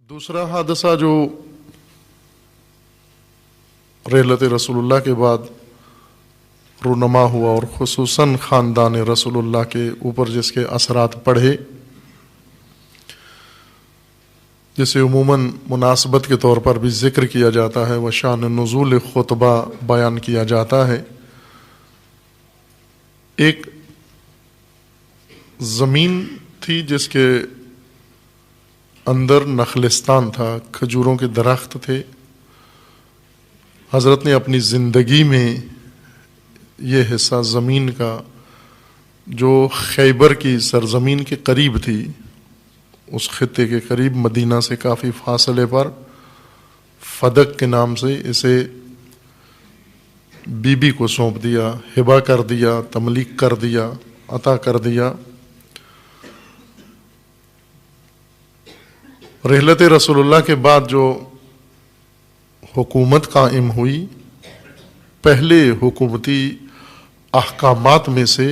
دوسرا حادثہ جو رحلت رسول اللہ کے بعد رونما ہوا اور خصوصاً خاندان رسول اللہ کے اوپر جس کے اثرات پڑے، جسے عموماً مناسبت کے طور پر بھی ذکر کیا جاتا ہے و شان نزول خطبہ بیان کیا جاتا ہے، ایک زمین تھی جس کے اندر نخلستان تھا، کھجوروں کے درخت تھے۔ حضرت نے اپنی زندگی میں یہ حصہ زمین کا جو خیبر کی سرزمین کے قریب تھی، اس خطے کے قریب مدینہ سے کافی فاصلے پر فدق کے نام سے اسے بی بی کو سونپ دیا، ہبہ کر دیا، تملیک کر دیا، عطا کر دیا۔ رحلت رسول اللہ کے بعد جو حکومت قائم ہوئی، پہلے حکومتی احکامات میں سے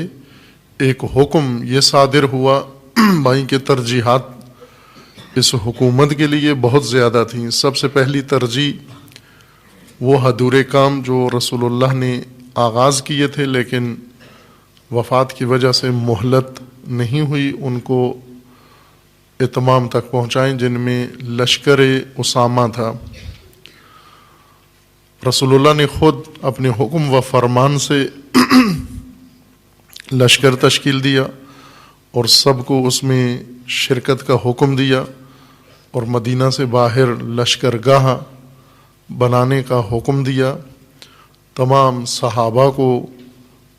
ایک حکم یہ صادر ہوا، بھائی کہ ترجیحات اس حکومت کے لیے بہت زیادہ تھیں۔ سب سے پہلی ترجیح وہ ادھورے کام جو رسول اللہ نے آغاز کیے تھے لیکن وفات کی وجہ سے مہلت نہیں ہوئی، ان کو اتمام تک پہنچائیں، جن میں لشکر اسامہ تھا۔ رسول اللہ نے خود اپنے حکم و فرمان سے لشکر تشکیل دیا اور سب کو اس میں شرکت کا حکم دیا، اور مدینہ سے باہر لشکرگاہ بنانے کا حکم دیا۔ تمام صحابہ کو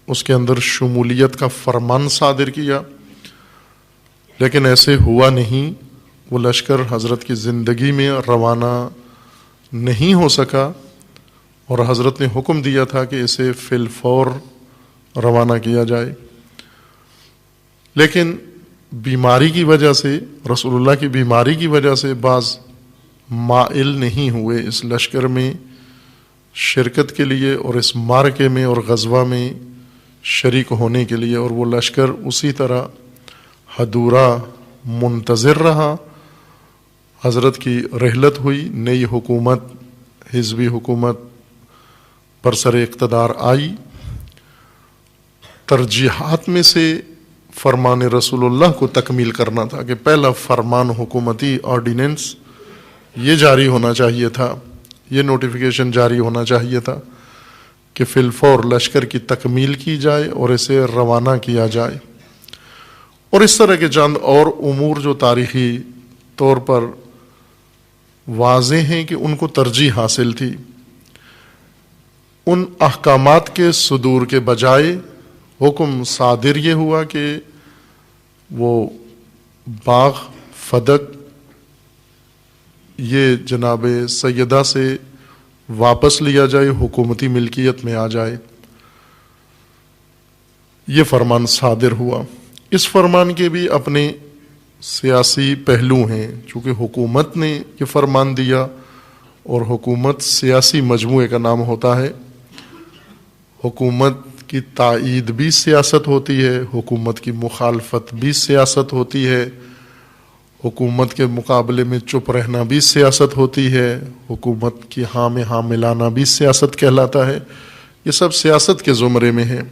اس کے اندر شمولیت کا فرمان صادر کیا، لیکن ایسے ہوا نہیں۔ وہ لشکر حضرت کی زندگی میں روانہ نہیں ہو سکا، اور حضرت نے حکم دیا تھا کہ اسے فی الفور روانہ کیا جائے، لیکن بیماری کی وجہ سے، رسول اللہ کی بیماری کی وجہ سے بعض مائل نہیں ہوئے اس لشکر میں شرکت کے لیے اور اس معرکے میں اور غزوہ میں شریک ہونے کے لیے، اور وہ لشکر اسی طرح ادھورا منتظر رہا۔ حضرت کی رحلت ہوئی، نئی حکومت، حزبی حکومت برسر اقتدار آئی۔ ترجیحات میں سے فرمان رسول اللہ کو تکمیل کرنا تھا کہ پہلا فرمان حکومتی آرڈیننس یہ جاری ہونا چاہیے تھا، یہ نوٹیفیکیشن جاری ہونا چاہیے تھا کہ فی الفور لشکر کی تکمیل کی جائے اور اسے روانہ کیا جائے۔ اور اس طرح کے چند اور امور جو تاریخی طور پر واضح ہیں کہ ان کو ترجیح حاصل تھی، ان احکامات کے صدور کے بجائے حکم صادر یہ ہوا کہ وہ باغ فدق یہ جناب سیدہ سے واپس لیا جائے، حکومتی ملکیت میں آ جائے۔ یہ فرمان صادر ہوا۔ اس فرمان کے بھی اپنے سیاسی پہلو ہیں، چونکہ حکومت نے یہ فرمان دیا اور حکومت سیاسی مجموعے کا نام ہوتا ہے۔ حکومت کی تائید بھی سیاست ہوتی ہے، حکومت کی مخالفت بھی سیاست ہوتی ہے، حکومت کے مقابلے میں چپ رہنا بھی سیاست ہوتی ہے، حکومت کی ہاں میں ہاں ملانا بھی سیاست کہلاتا ہے۔ یہ سب سیاست کے زمرے میں ہے۔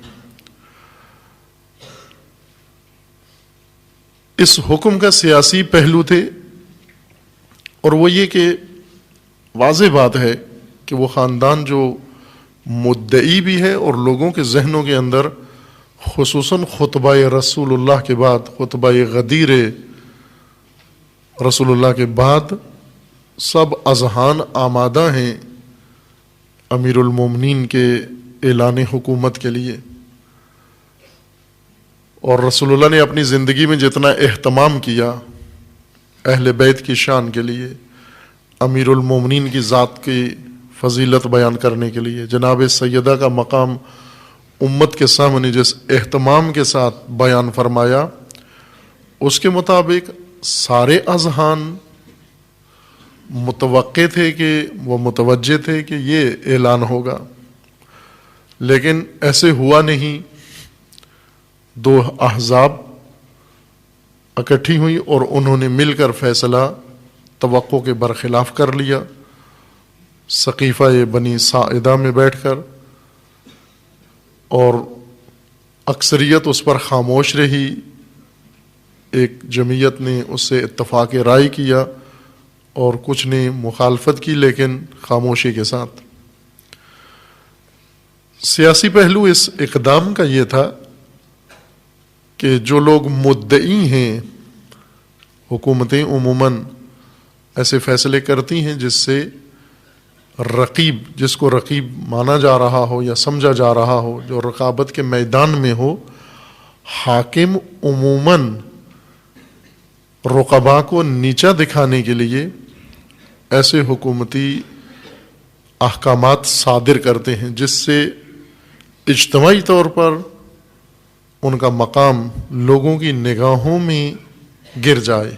اس حکم کا سیاسی پہلو تھے، اور وہ یہ کہ واضح بات ہے کہ وہ خاندان جو مدعی بھی ہے اور لوگوں کے ذہنوں کے اندر خصوصاً خطبہ رسول اللہ کے بعد، خطبہ غدیر رسول اللہ کے بعد سب اذہان آمادہ ہیں امیر المومنین کے اعلان حکومت کے لیے۔ اور رسول اللہ نے اپنی زندگی میں جتنا اہتمام کیا اہل بیت کی شان کے لیے، امیر المومنین کی ذات کی فضیلت بیان کرنے کے لیے، جناب سیدہ کا مقام امت کے سامنے جس اہتمام کے ساتھ بیان فرمایا، اس کے مطابق سارے اذہان متوقع تھے کہ وہ متوجہ تھے کہ یہ اعلان ہوگا، لیکن ایسے ہوا نہیں۔ دو احزاب اکٹھی ہوئی اور انہوں نے مل کر فیصلہ توقع کے برخلاف کر لیا، سقیفہ بنی ساعدہ میں بیٹھ کر، اور اکثریت اس پر خاموش رہی، ایک جمعیت نے اس سے اتفاق رائے کیا اور کچھ نے مخالفت کی، لیکن خاموشی کے ساتھ۔ سیاسی پہلو اس اقدام کا یہ تھا کہ جو لوگ مدعی ہیں، حکومتیں عموماً ایسے فیصلے کرتی ہیں جس سے رقیب، جس کو رقیب مانا جا رہا ہو یا سمجھا جا رہا ہو، جو رقابت کے میدان میں ہو، حاکم عموماً رقبا کو نیچا دکھانے کے لیے ایسے حکومتی احکامات صادر کرتے ہیں جس سے اجتماعی طور پر ان کا مقام لوگوں کی نگاہوں میں گر جائے۔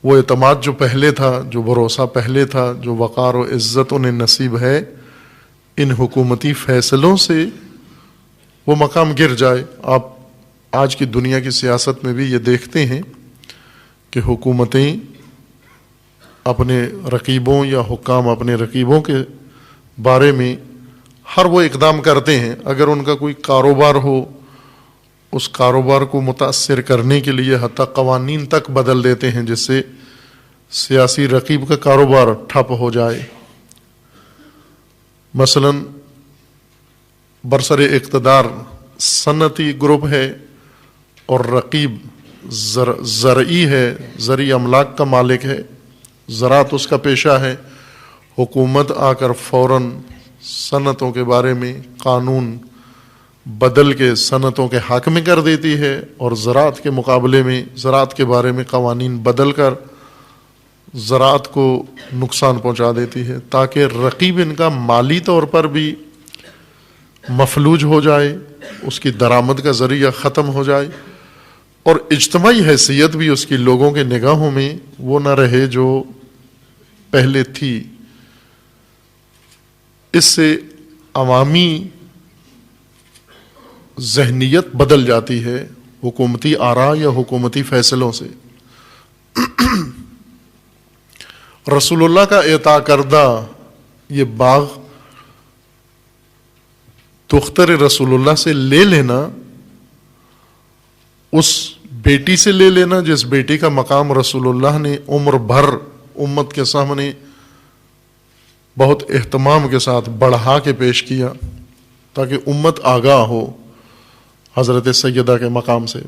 وہ اعتماد جو پہلے تھا، جو بھروسہ پہلے تھا، جو وقار و عزت انہیں نصیب ہے، ان حکومتی فیصلوں سے وہ مقام گر جائے۔ آپ آج کی دنیا کی سیاست میں بھی یہ دیکھتے ہیں کہ حکومتیں اپنے رقیبوں یا حکام اپنے رقیبوں کے بارے میں ہر وہ اقدام کرتے ہیں، اگر ان کا کوئی کاروبار ہو، اس کاروبار کو متاثر کرنے کے لیے حتیٰ قوانین تک بدل دیتے ہیں جس سے سیاسی رقیب کا کاروبار ٹھپ ہو جائے۔ مثلا برسر اقتدار صنعتی گروپ ہے اور رقیب زرعی ہے، زرعی املاک کا مالک ہے، زراعت اس کا پیشہ ہے، حکومت آ کر فوراً صنعتوں کے بارے میں قانون بدل کے صنعتوں کے حق میں کر دیتی ہے، اور زراعت کے مقابلے میں زراعت کے بارے میں قوانین بدل کر زراعت کو نقصان پہنچا دیتی ہے، تاکہ رقیب ان کا مالی طور پر بھی مفلوج ہو جائے، اس کی درآمد کا ذریعہ ختم ہو جائے، اور اجتماعی حیثیت بھی اس کی لوگوں کے نگاہوں میں وہ نہ رہے جو پہلے تھی۔ اس سے عوامی ذہنیت بدل جاتی ہے حکومتی آراء یا حکومتی فیصلوں سے۔ رسول اللہ کا عطا کردہ یہ باغ دختر رسول اللہ سے لے لینا، اس بیٹی سے لے لینا جس بیٹی کا مقام رسول اللہ نے عمر بھر امت کے سامنے بہت اہتمام کے ساتھ بڑھا کے پیش کیا تاکہ امت آگاہ ہو حضرت سیدہ کے مقام سے۔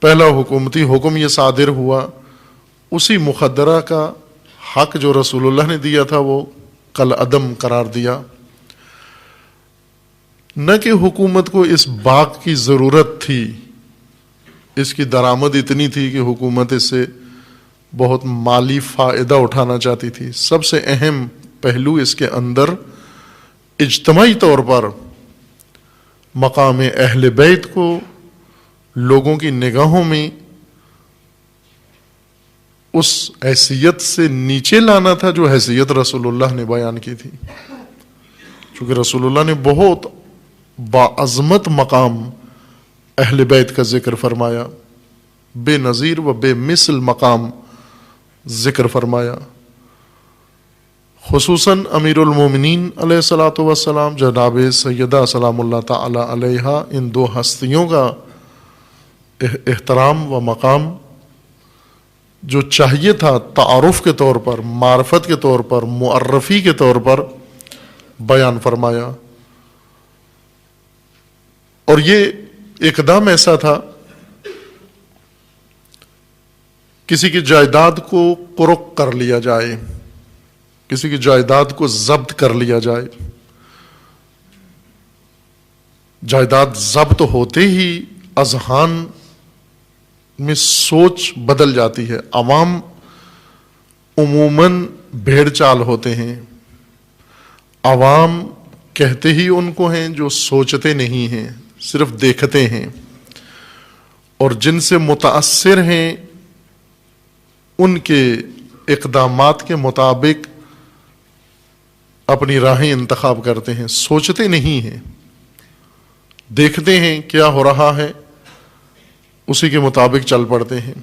پہلا حکومتی حکم یہ صادر ہوا، اسی مخدرہ کا حق جو رسول اللہ نے دیا تھا وہ کل عدم قرار دیا۔ نہ کہ حکومت کو اس باغ کی ضرورت تھی، اس کی درآمد اتنی تھی کہ حکومت اس سے بہت مالی فائدہ اٹھانا چاہتی تھی۔ سب سے اہم پہلو اس کے اندر اجتماعی طور پر مقام اہل بیت کو لوگوں کی نگاہوں میں اس حیثیت سے نیچے لانا تھا جو حیثیت رسول اللہ نے بیان کی تھی، چونکہ رسول اللہ نے بہت باعظمت مقام اہل بیت کا ذکر فرمایا، بے نظیر و بے مثل مقام ذکر فرمایا۔ خصوصاً امیر المومنین علیہ الصلوۃ والسلام جناب سیدہ سلام اللہ تعالی علیہا، ان دو ہستیوں کا احترام و مقام جو چاہیے تھا تعارف کے طور پر، معرفت کے طور پر، معرفی کے طور پر بیان فرمایا۔ اور یہ اقدام ایسا تھا، کسی کی جائیداد کو قرق کر لیا جائے، کسی کی جائیداد کو ضبط کر لیا جائے۔ جائیداد ضبط ہوتے ہی اذہان میں سوچ بدل جاتی ہے۔ عوام عموماً بھیڑ چال ہوتے ہیں، عوام کہتے ہی ان کو ہیں جو سوچتے نہیں ہیں، صرف دیکھتے ہیں، اور جن سے متاثر ہیں ان کے اقدامات کے مطابق اپنی راہیں انتخاب کرتے ہیں، سوچتے نہیں ہیں، دیکھتے ہیں کیا ہو رہا ہے، اسی کے مطابق چل پڑتے ہیں۔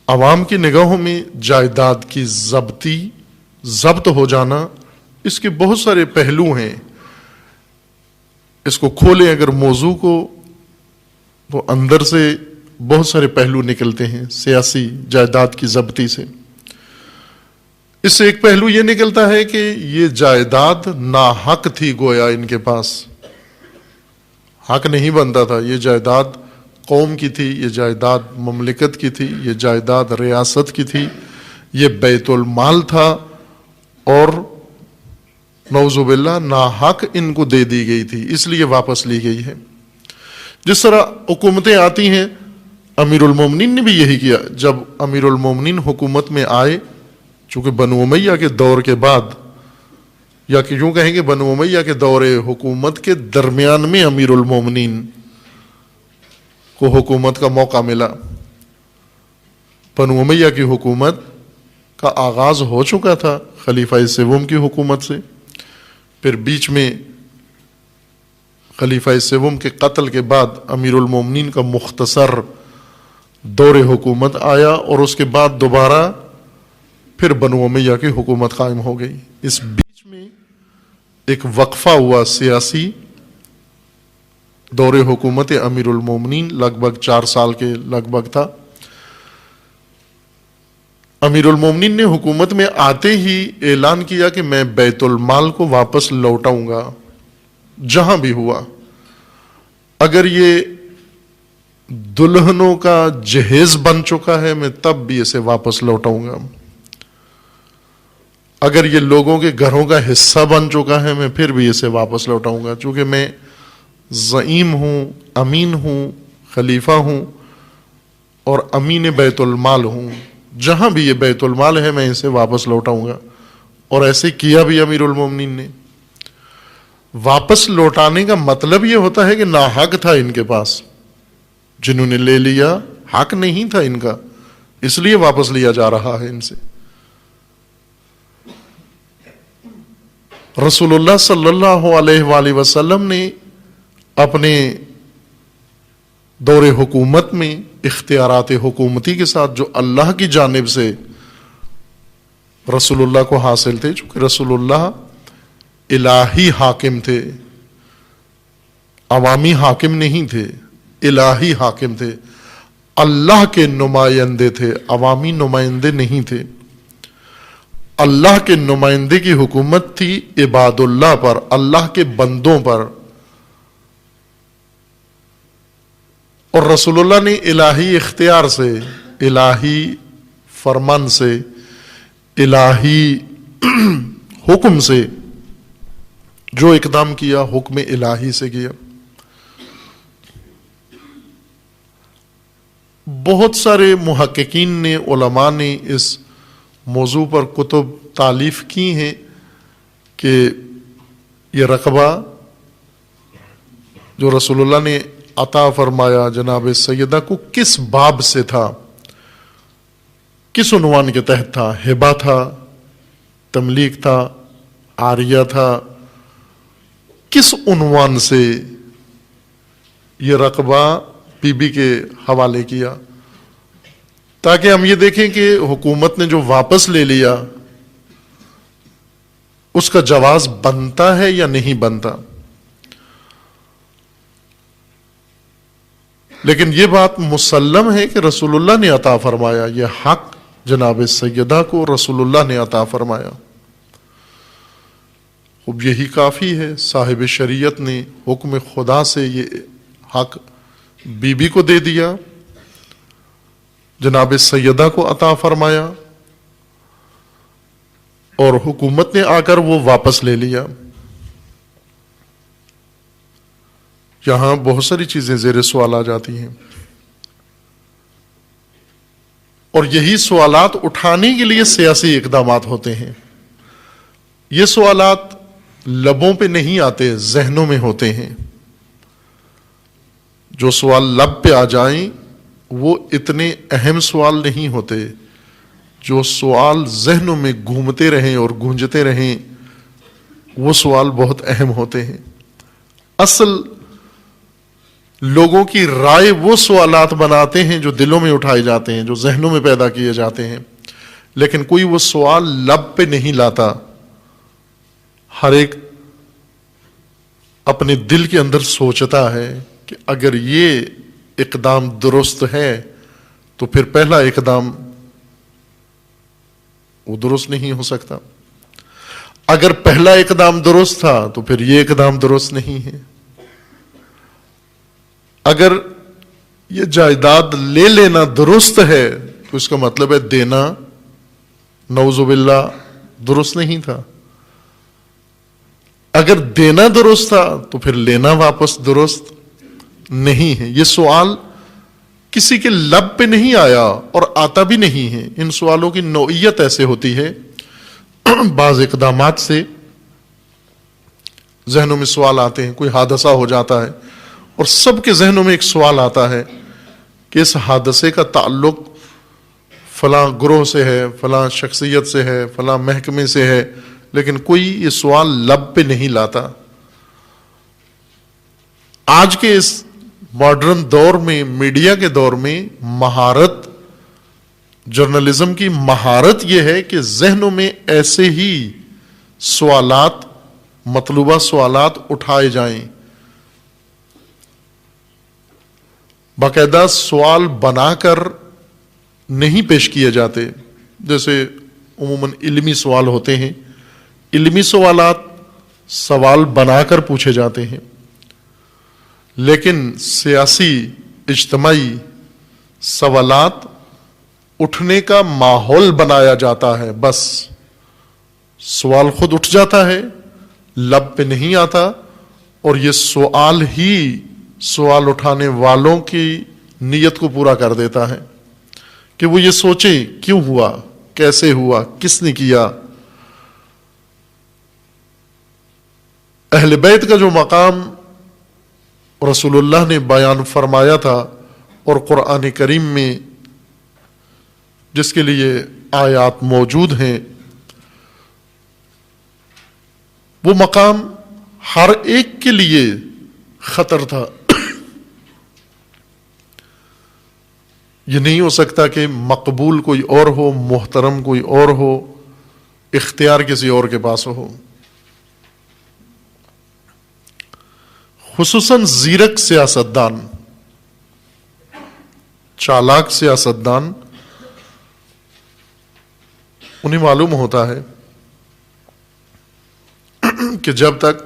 عوام کی نگاہوں میں جائیداد کی ضبط ہو جانا، اس کے بہت سارے پہلو ہیں. اس کو کھولیں اگر موضوع کو تو اندر سے بہت سارے پہلو نکلتے ہیں سیاسی جائیداد کی ضبطی سے. اس سے ایک پہلو یہ نکلتا ہے کہ یہ جائیداد ناحق تھی، گویا ان کے پاس حق نہیں بنتا تھا. یہ جائیداد قوم کی تھی، یہ جائیداد مملکت کی تھی، یہ جائیداد ریاست کی تھی، یہ بیت المال تھا، اور نعوذ باللہ ناحق ان کو دے دی گئی تھی، اس لیے واپس لی گئی ہے. جس طرح حکومتیں آتی ہیں، امیر المومنین نے بھی یہی کیا. جب امیر المومنین حکومت میں آئے، چونکہ بنو امیہ کے دور کے بعد، یا کہ یوں کہیں کہ بنو امیہ کے دور حکومت کے درمیان میں امیر المومنین کو حکومت کا موقع ملا. بنو امیہ کی حکومت کا آغاز ہو چکا تھا خلیفہ سوم کی حکومت سے، پھر بیچ میں خلیفہ سوم کے قتل کے بعد امیر المومنین کا مختصر دور حکومت آیا، اور اس کے بعد دوبارہ پھر بنو امیہ کی حکومت قائم ہو گئی. اس بیچ میں ایک وقفہ ہوا سیاسی. دور حکومت امیر المومنین لگ بھگ 4 سال کے لگ بھگ تھا. امیر المومنین نے حکومت میں آتے ہی اعلان کیا کہ میں بیت المال کو واپس لوٹاؤں گا جہاں بھی ہوا. اگر یہ دلہنوں کا جہیز بن چکا ہے میں تب بھی اسے واپس لوٹاؤں گا. اگر یہ لوگوں کے گھروں کا حصہ بن چکا ہے میں پھر بھی اسے واپس لوٹاؤں گا، چونکہ میں زعیم ہوں، امین ہوں، خلیفہ ہوں اور امین بیت المال ہوں. جہاں بھی یہ بیت المال ہے میں اسے واپس لوٹاؤں گا. اور ایسے کیا بھی امیر المومنین نے. واپس لوٹانے کا مطلب یہ ہوتا ہے کہ ناحق تھا ان کے پاس، جنہوں نے لے لیا حق نہیں تھا ان کا، اس لیے واپس لیا جا رہا ہے ان سے. رسول اللہ صلی اللہ علیہ وآلہ وسلم نے اپنے دور حکومت میں اختیارات حکومتی کے ساتھ جو اللہ کی جانب سے رسول اللہ کو حاصل تھے، چونکہ رسول اللہ الہی حاکم تھے، عوامی حاکم نہیں تھے، الہی حاکم تھے، اللہ کے نمائندے تھے، عوامی نمائندے نہیں تھے. اللہ کے نمائندے کی حکومت تھی عباد اللہ پر، اللہ کے بندوں پر. اور رسول اللہ نے الہی اختیار سے، الہی فرمان سے، الہی حکم سے جو اقدام کیا حکم الہی سے کیا. بہت سارے محققین نے، علماء نے اس موضوع پر کتب تالیف کی ہیں کہ یہ رقبہ جو رسول اللہ نے عطا فرمایا جناب سیدہ کو کس باب سے تھا، کس عنوان کے تحت تھا. ہبہ تھا، تملیک تھا، عاریہ تھا، کس عنوان سے یہ رقبہ بی بی کے حوالے کیا، تاکہ ہم یہ دیکھیں کہ حکومت نے جو واپس لے لیا اس کا جواز بنتا ہے یا نہیں بنتا. لیکن یہ بات مسلم ہے کہ رسول اللہ نے عطا فرمایا، یہ حق جناب سیدہ کو رسول اللہ نے عطا فرمایا. اب یہی کافی ہے، صاحب شریعت نے حکم خدا سے یہ حق بی بی کو دے دیا، جناب سیدہ کو عطا فرمایا، اور حکومت نے آ کر وہ واپس لے لیا. یہاں بہت ساری چیزیں زیر سوال آ جاتی ہیں، اور یہی سوالات اٹھانے کے لیے سیاسی اقدامات ہوتے ہیں. یہ سوالات لبوں پہ نہیں آتے، ذہنوں میں ہوتے ہیں. جو سوال لب پہ آ جائیں وہ اتنے اہم سوال نہیں ہوتے، جو سوال ذہنوں میں گھومتے رہیں اور گونجتے رہیں وہ سوال بہت اہم ہوتے ہیں. اصل لوگوں کی رائے وہ سوالات بناتے ہیں جو دلوں میں اٹھائے جاتے ہیں، جو ذہنوں میں پیدا کیے جاتے ہیں، لیکن کوئی وہ سوال لب پہ نہیں لاتا. ہر ایک اپنے دل کے اندر سوچتا ہے کہ اگر یہ اقدام درست ہے تو پھر پہلا اقدام وہ درست نہیں ہو سکتا. اگر پہلا اقدام درست تھا تو پھر یہ اقدام درست نہیں ہے. اگر یہ جائیداد لے لینا درست ہے تو اس کا مطلب ہے دینا نعوذ باللہ درست نہیں تھا. اگر دینا درست تھا تو پھر لینا واپس درست نہیں ہے. یہ سوال کسی کے لب پہ نہیں آیا اور آتا بھی نہیں ہے. ان سوالوں کی نوعیت ایسے ہوتی ہے، بعض اقدامات سے ذہنوں میں سوال آتے ہیں، کوئی حادثہ ہو جاتا ہے اور سب کے ذہنوں میں ایک سوال آتا ہے کہ اس حادثے کا تعلق فلاں گروہ سے ہے، فلاں شخصیت سے ہے، فلاں محکمے سے ہے، لیکن کوئی یہ سوال لب پہ نہیں لاتا. آج کے اس ماڈرن دور میں، میڈیا کے دور میں، مہارت، جرنلزم کی مہارت یہ ہے کہ ذہنوں میں ایسے ہی سوالات، مطلوبہ سوالات اٹھائے جائیں. باقاعدہ سوال بنا کر نہیں پیش کیے جاتے. جیسے عموماً علمی سوال ہوتے ہیں، علمی سوالات سوال بنا کر پوچھے جاتے ہیں، لیکن سیاسی اجتماعی سوالات اٹھنے کا ماحول بنایا جاتا ہے. بس سوال خود اٹھ جاتا ہے، لب پہ نہیں آتا، اور یہ سوال ہی سوال اٹھانے والوں کی نیت کو پورا کر دیتا ہے کہ وہ یہ سوچیں کیوں ہوا، کیسے ہوا، کس نے کیا. اہل بیت کا جو مقام رسول اللہ نے بیان فرمایا تھا اور قرآن کریم میں جس کے لیے آیات موجود ہیں، وہ مقام ہر ایک کے لیے خطر تھا. یہ نہیں ہو سکتا کہ مقبول کوئی اور ہو، محترم کوئی اور ہو، اختیار کسی اور کے پاس ہو. خصوصاً زیرک سیاستدان، چالاک سیاستدان، انہیں معلوم ہوتا ہے کہ جب تک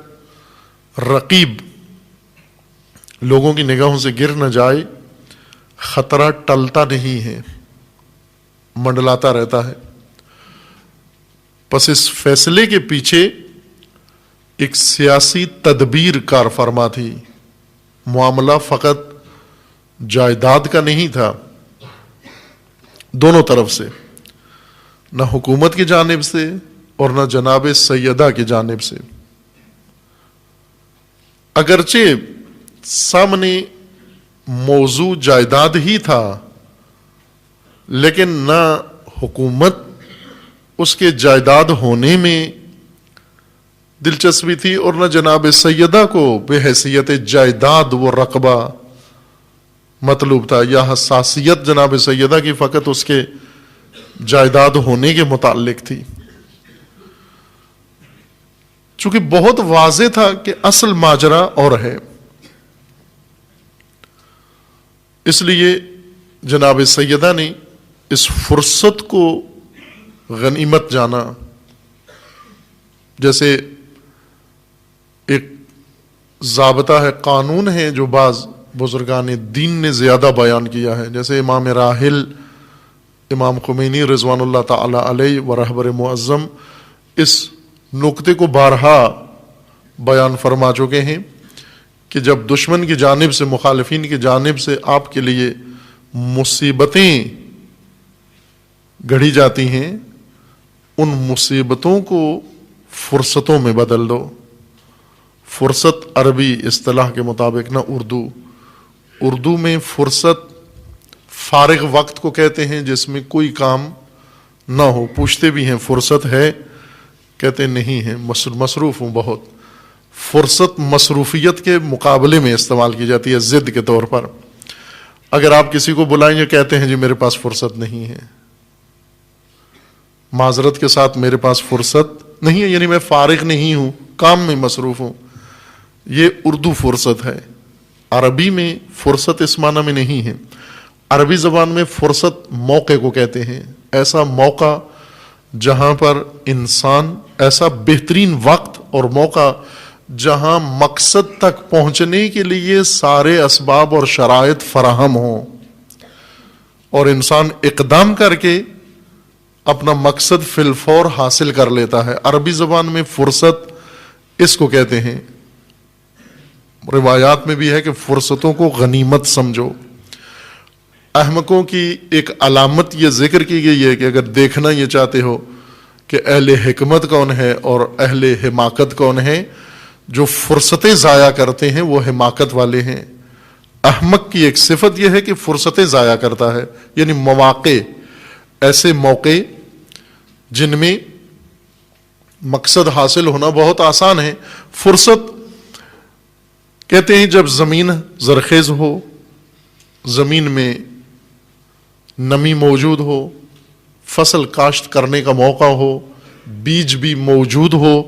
رقیب لوگوں کی نگاہوں سے گر نہ جائے، خطرہ ٹلتا نہیں ہے، منڈلاتا رہتا ہے. پس اس فیصلے کے پیچھے ایک سیاسی تدبیر کار فرما تھی. معاملہ فقط جائیداد کا نہیں تھا، دونوں طرف سے، نہ حکومت کی جانب سے اور نہ جناب سیدہ کی جانب سے. اگرچہ سامنے موضوع جائیداد ہی تھا، لیکن نہ حکومت اس کے جائیداد ہونے میں دلچسپی تھی اور نہ جناب سیدہ کو بے حیثیت جائیداد وہ رقبہ مطلوب تھا، یا حساسیت جناب سیدہ کی فقط اس کے جائیداد ہونے کے متعلق تھی. چونکہ بہت واضح تھا کہ اصل ماجرا اور ہے، اس لیے جناب سیدہ نے اس فرصت کو غنیمت جانا. جیسے ایک ضابطہ ہے، قانون ہے جو بعض بزرگان دین نے زیادہ بیان کیا ہے، جیسے امام راحل امام خمینی رضوان اللہ تعالی علیہ و رہبر معظم اس نقطے کو بارہا بیان فرما چکے ہیں کہ جب دشمن کی جانب سے، مخالفین کی جانب سے آپ کے لیے مصیبتیں گھڑی جاتی ہیں، ان مصیبتوں کو فرصتوں میں بدل دو. فرصت عربی اصطلاح کے مطابق، نہ اردو میں فرصت فارغ وقت کو کہتے ہیں جس میں کوئی کام نہ ہو. پوچھتے بھی ہیں فرصت ہے، کہتے نہیں ہیں، مصروف ہوں بہت. فرصت مصروفیت کے مقابلے میں استعمال کی جاتی ہے ضد کے طور پر. اگر آپ کسی کو بلائیں گے کہتے ہیں جی میرے پاس فرصت نہیں ہے, معذرت کے ساتھ میرے پاس فرصت نہیں ہے, یعنی میں فارغ نہیں ہوں, کام میں مصروف ہوں. یہ اردو فرصت ہے, عربی میں فرصت اس معنی میں نہیں ہے. عربی زبان میں فرصت موقع کو کہتے ہیں, ایسا موقع جہاں پر انسان, ایسا بہترین وقت اور موقع جہاں مقصد تک پہنچنے کے لیے سارے اسباب اور شرائط فراہم ہوں اور انسان اقدام کر کے اپنا مقصد فی الفور حاصل کر لیتا ہے. عربی زبان میں فرصت اس کو کہتے ہیں. روایات میں بھی ہے کہ فرصتوں کو غنیمت سمجھو. احمقوں کی ایک علامت یہ ذکر کی گئی ہے کہ اگر دیکھنا یہ چاہتے ہو کہ اہل حکمت کون ہے اور اہل حماقت کون ہے, جو فرصتیں ضائع کرتے ہیں وہ حماقت والے ہیں. احمق کی ایک صفت یہ ہے کہ فرصتیں ضائع کرتا ہے, یعنی مواقع, ایسے موقع جن میں مقصد حاصل ہونا بہت آسان ہے. فرصت کہتے ہیں جب زمین زرخیز ہو, زمین میں نمی موجود ہو, فصل کاشت کرنے کا موقع ہو, بیج بھی موجود ہو,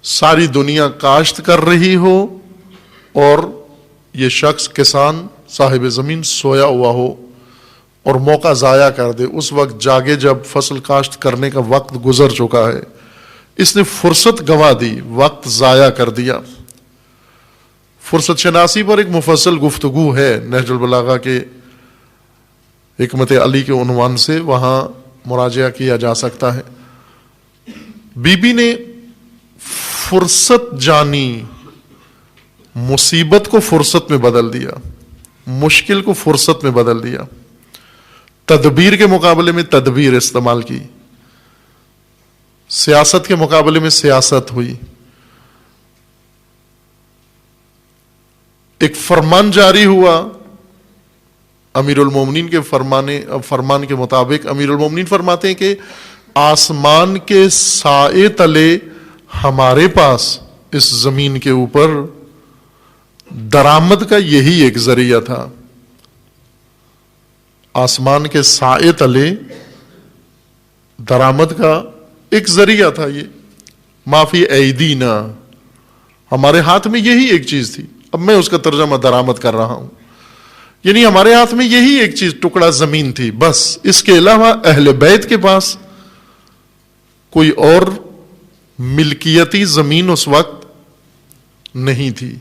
ساری دنیا کاشت کر رہی ہو اور یہ شخص کسان صاحب زمین سویا ہوا ہو اور موقع ضائع کر دے. اس وقت جاگے جب فصل کاشت کرنے کا وقت گزر چکا ہے, اس نے فرصت گنوا دی, وقت ضائع کر دیا. فرصت شناسی پر ایک مفصل گفتگو ہے نہج البلاغہ کے حکمت علی کے عنوان سے, وہاں مراجعہ کیا جا سکتا ہے. بی بی نے فرصت جانی, مصیبت کو فرصت میں بدل دیا, مشکل کو فرصت میں بدل دیا, تدبیر کے مقابلے میں تدبیر استعمال کی, سیاست کے مقابلے میں سیاست ہوئی. ایک فرمان جاری ہوا امیر المومنین کے فرمان کے مطابق. امیر المومنین فرماتے ہیں کہ آسمان کے سائے تلے ہمارے پاس اس زمین کے اوپر درآمد کا یہی ایک ذریعہ تھا. آسمان کے سائے تلے درآمد کا ایک ذریعہ تھا. یہ معافی ایدینا, ہمارے ہاتھ میں یہی ایک چیز تھی. اب میں اس کا ترجمہ درآمد کر رہا ہوں, یعنی ہمارے ہاتھ میں یہی ایک چیز, ٹکڑا زمین تھی بس. اس کے علاوہ اہل بیت کے پاس کوئی اور ملکیتی زمین اس وقت نہیں تھی.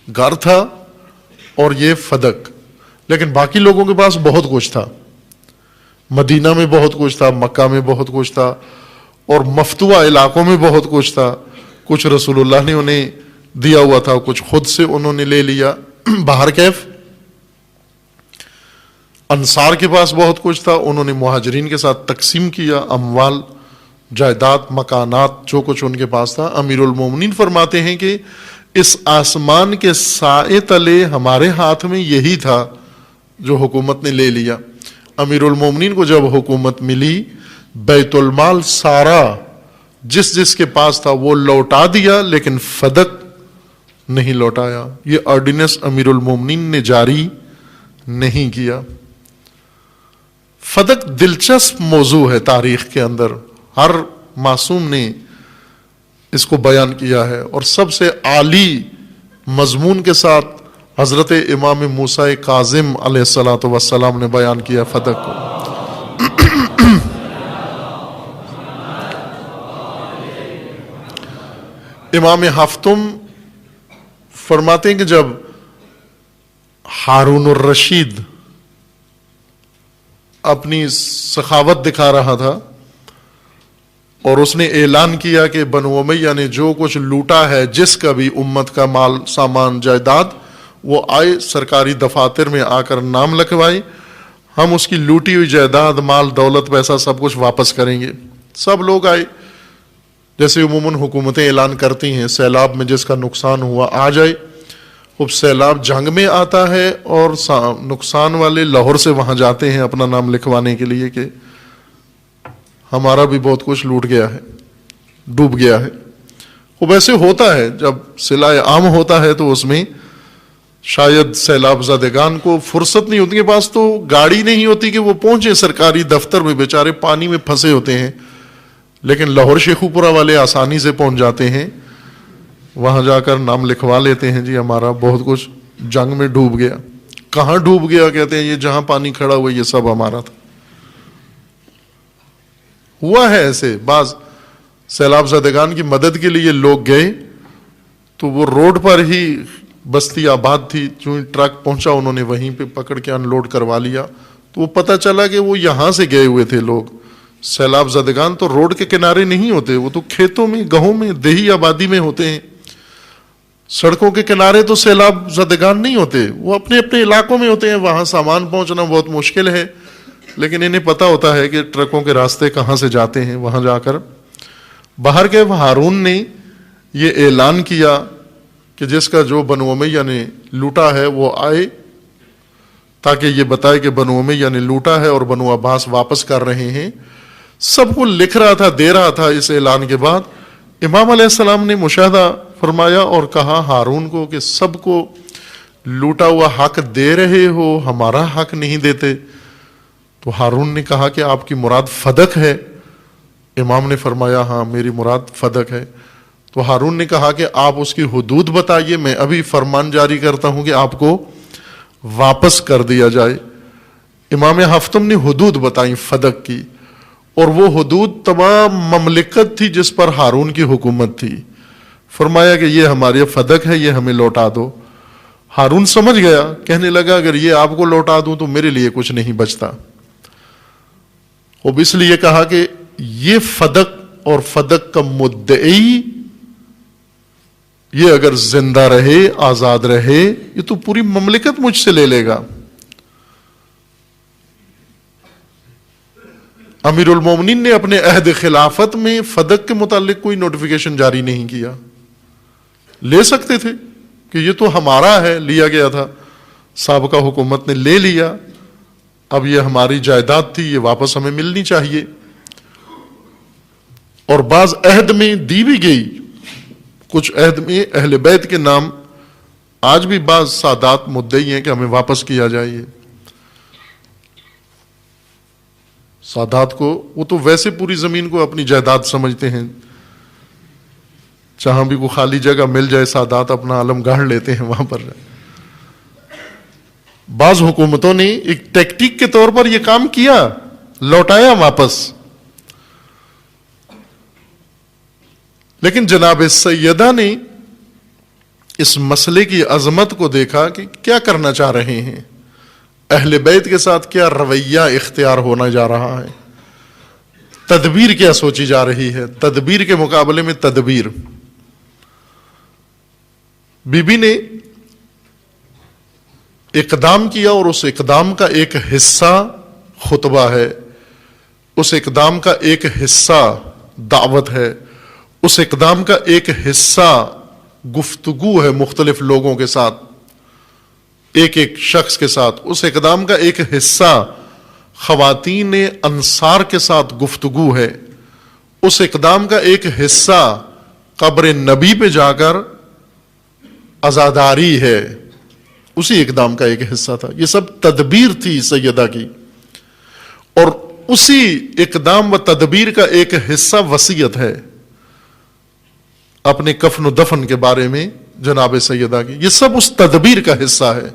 گھر تھا اور یہ فدق, لیکن باقی لوگوں کے پاس بہت کچھ تھا. مدینہ میں بہت کچھ تھا, مکہ میں بہت کچھ تھا, اور مفتوحہ علاقوں میں بہت کچھ تھا. کچھ رسول اللہ نے انہیں دیا ہوا تھا, کچھ خود سے انہوں نے لے لیا. باہر کیف انصار کے پاس بہت کچھ تھا, انہوں نے مہاجرین کے ساتھ تقسیم کیا, اموال, جائیداد, مکانات, جو کچھ ان کے پاس تھا. امیر المومنین فرماتے ہیں کہ اس آسمان کے سائے تلے ہمارے ہاتھ میں یہی تھا جو حکومت نے لے لیا. امیر المومنین کو جب حکومت ملی, بیت المال سارا جس جس کے پاس تھا وہ لوٹا دیا, لیکن فدق نہیں لوٹایا. یہ آرڈیننس امیر المومنین نے جاری نہیں کیا. فدق دلچسپ موضوع ہے تاریخ کے اندر, ہر معصوم نے اس کو بیان کیا ہے, اور سب سے عالی مضمون کے ساتھ حضرت امام موسیٰ کاظم علیہ الصلاۃ والسلام نے بیان کیا فدق کو. امام ہفتم فرماتے ہیں کہ جب ہارون الرشید اپنی سخاوت دکھا رہا تھا اور اس نے اعلان کیا کہ بنو امیہ نے جو کچھ لوٹا ہے, جس کا بھی امت کا مال, سامان, جائیداد, وہ آئے سرکاری دفاتر میں آ کر نام لکھوائے, ہم اس کی لوٹی ہوئی جائیداد, مال, دولت, پیسہ سب کچھ واپس کریں گے. سب لوگ آئے, جیسے عموماً حکومتیں اعلان کرتی ہیں سیلاب میں جس کا نقصان ہوا آ جائے. اب سیلاب جنگ میں آتا ہے اور نقصان والے لاہور سے وہاں جاتے ہیں اپنا نام لکھوانے کے لیے کہ ہمارا بھی بہت کچھ لوٹ گیا ہے, ڈوب گیا ہے. وہ ویسے ہوتا ہے، جب صلہ عام ہوتا ہے تو اس میں شاید سیلاب زدگان کو فرصت نہیں ہوتی، کے پاس تو گاڑی نہیں ہوتی کہ وہ پہنچے سرکاری دفتر میں، بیچارے پانی میں پھنسے ہوتے ہیں، لیکن لاہور شیخو پورہ والے آسانی سے پہنچ جاتے ہیں، وہاں جا کر نام لکھوا لیتے ہیں، جی ہمارا بہت کچھ جنگ میں ڈوب گیا۔ کہاں ڈوب گیا؟ کہتے ہیں یہ جہاں پانی کھڑا ہوا یہ سب ہمارا تھا۔ ہوا ہے ایسے، بعض سیلاب زدگان کی مدد کے لیے لوگ گئے تو وہ روڈ پر ہی بستی آباد تھی، جو ٹرک پہنچا انہوں نے وہیں پہ پکڑ کے ان لوڈ کروا لیا، تو وہ پتہ چلا کہ وہ یہاں سے گئے ہوئے تھے لوگ۔ سیلاب زدگان تو روڈ کے کنارے نہیں ہوتے، وہ تو کھیتوں میں، گاؤں میں، دیہی آبادی میں ہوتے ہیں۔ سڑکوں کے کنارے تو سیلاب زدگان نہیں ہوتے، وہ اپنے اپنے علاقوں میں ہوتے ہیں، وہاں سامان پہنچنا بہت مشکل ہے، لیکن انہیں پتہ ہوتا ہے کہ ٹرکوں کے راستے کہاں سے جاتے ہیں، وہاں جا کر باہر کے ہارون نے یہ اعلان کیا کہ جس کا جو بنو امیہ نے لوٹا ہے وہ آئے، تاکہ یہ بتائے کہ بنو امیہ نے لوٹا ہے اور بنو عباس واپس کر رہے ہیں۔ سب کو لکھ رہا تھا، دے رہا تھا۔ اس اعلان کے بعد امام علیہ السلام نے مشاہدہ فرمایا اور کہا ہارون کو کہ سب کو لوٹا ہوا حق دے رہے ہو، ہمارا حق نہیں دیتے۔ تو ہارون نے کہا کہ آپ کی مراد فدق ہے؟ امام نے فرمایا ہاں میری مراد فدق ہے۔ تو ہارون نے کہا کہ آپ اس کی حدود بتائیے، میں ابھی فرمان جاری کرتا ہوں کہ آپ کو واپس کر دیا جائے۔ امام ہفتم نے حدود بتائیں فدق کی، اور وہ حدود تمام مملکت تھی جس پر ہارون کی حکومت تھی۔ فرمایا کہ یہ ہماری فدق ہے، یہ ہمیں لوٹا دو۔ ہارون سمجھ گیا، کہنے لگا اگر یہ آپ کو لوٹا دوں تو میرے لیے کچھ نہیں بچتا۔ اب اس لیے کہا کہ یہ فدق اور فدق کا مدعی یہ اگر زندہ رہے، آزاد رہے، یہ تو پوری مملکت مجھ سے لے لے گا۔ امیر المومنین نے اپنے عہد خلافت میں فدق کے متعلق کوئی نوٹیفیکیشن جاری نہیں کیا۔ لے سکتے تھے کہ یہ تو ہمارا ہے، لیا گیا تھا، سابقہ حکومت نے لے لیا، اب یہ ہماری جائیداد تھی، یہ واپس ہمیں ملنی چاہیے۔ اور بعض عہد میں دی بھی گئی، کچھ عہد میں اہل بیت کے نام آج بھی بعض سادات مدعی ہیں کہ ہمیں واپس کیا جائے۔ سادات کو وہ تو ویسے پوری زمین کو اپنی جائیداد سمجھتے ہیں، جہاں بھی کوئی خالی جگہ مل جائے سادات اپنا علم گاڑ لیتے ہیں وہاں پر۔ بعض حکومتوں نے ایک ٹیکٹک کے طور پر یہ کام کیا، لوٹایا واپس۔ لیکن جناب سیدہ نے اس مسئلے کی عظمت کو دیکھا کہ کیا کرنا چاہ رہے ہیں، اہل بیت کے ساتھ کیا رویہ اختیار ہونا جا رہا ہے، تدبیر کیا سوچی جا رہی ہے، تدبیر کے مقابلے میں تدبیر۔ بی بی نے اقدام کیا، اور اس اقدام کا ایک حصہ خطبہ ہے، اس اقدام کا ایک حصہ دعوت ہے، اس اقدام کا ایک حصہ گفتگو ہے مختلف لوگوں کے ساتھ، ایک ایک شخص کے ساتھ۔ اس اقدام کا ایک حصہ خواتین انصار کے ساتھ گفتگو ہے، اس اقدام کا ایک حصہ قبر نبی پہ جا کر عزاداری ہے، اسی اقدام کا ایک حصہ تھا۔ یہ سب تدبیر تھی سیدہ کی، اور اسی اقدام و تدبیر کا ایک حصہ وصیت ہے اپنے کفن و دفن کے بارے میں جناب سیدہ کی۔ یہ سب اس تدبیر کا حصہ ہے۔